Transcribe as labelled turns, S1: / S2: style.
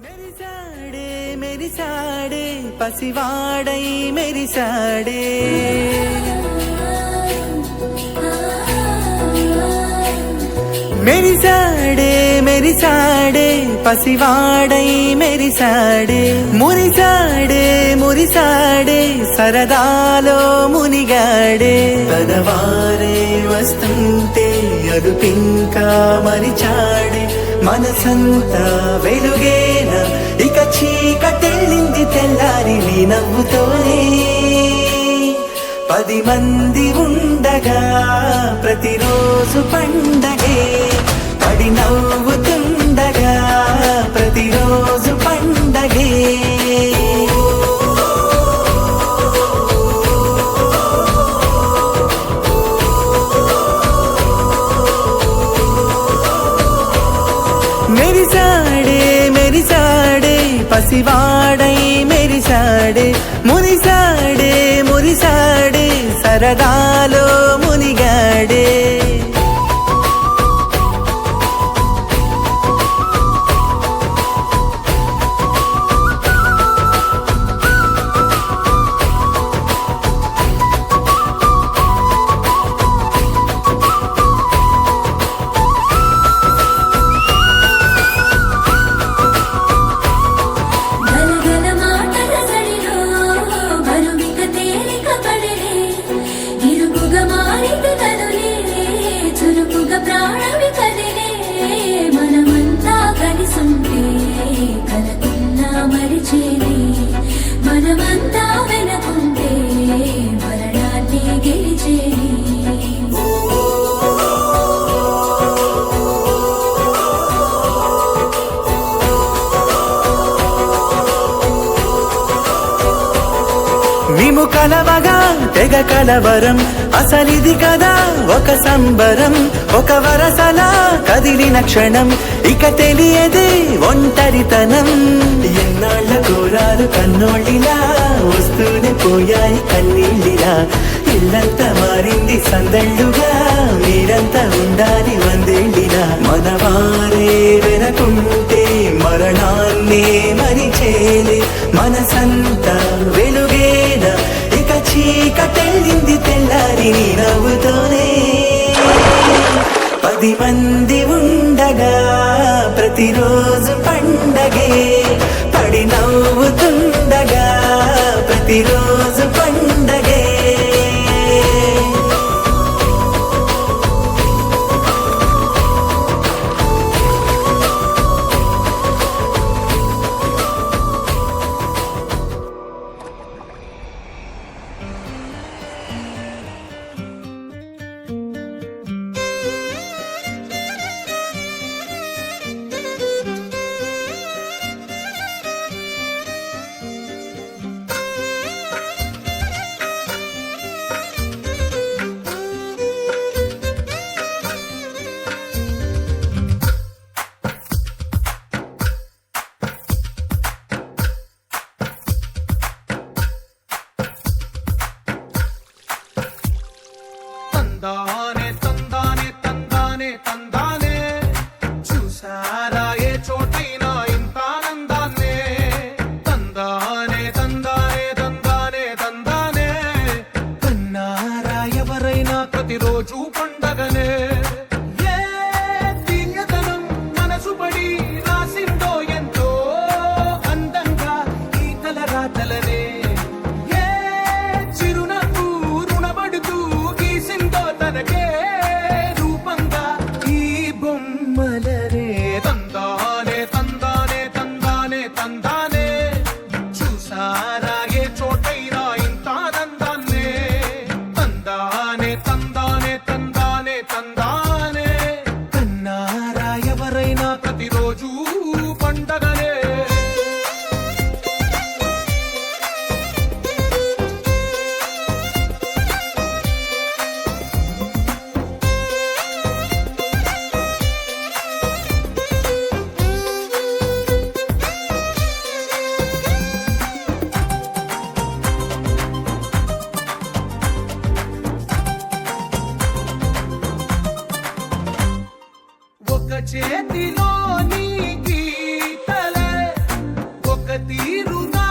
S1: మెరిసాడే మెరిసాడే పసివాడై మెరిసాడే మెరిసాడే మెరిసాడే పసివాడై మెరిసాడే మురిసాడే మురిసాడే సరదాలో మునిగాడే తనవారే వస్తుంటే అదుపింకా మరిచాడే మనసంతా వెలుగేన ఇక చీకటెళ్ళింది తెల్లారి నీ నవ్వుతోనే 10 మంది ఉండగా ప్రతిరోజు పండగే పడి నవ్వుతుండగా ప్రతిరోజు పండగే మెరిసాడే మెరిసాడే పసివాడై మెరిసాడే మురిసాడే మురిసాడే సరదాలో మునిగాడే
S2: మనమంతా వెనకుంటే మరణాన్ని గెలిచేది
S1: మేము కలవగా తెగ కలవరం అసలిది కదా ఒక సంబరం ఒక వరసలా కదిలిన క్షణం ఇక తెలియదే ఒంటరితనం ఎన్నాళ్ళ కోరాలు కన్నోళ్ళిలా వస్తూనే పోయాయి కన్నీళ్ళిలా ఇల్లంతా మారింది సందళ్ళుగా మీరంతా ఉండాలి వందేళ్ళిలా మనవారే వెనకుంటే మరణాన్నే మరిచేలే మనసంతా వెలుగేన ఇక చీకటెళ్ళింది తెల్లారి నీ నవ్వుతోనే 10 మంది ఉండగా ప్రతిరోజు పండగే పడి నవ్వుతుండగా ప్రతిరోజు పండగే
S3: తీరుగా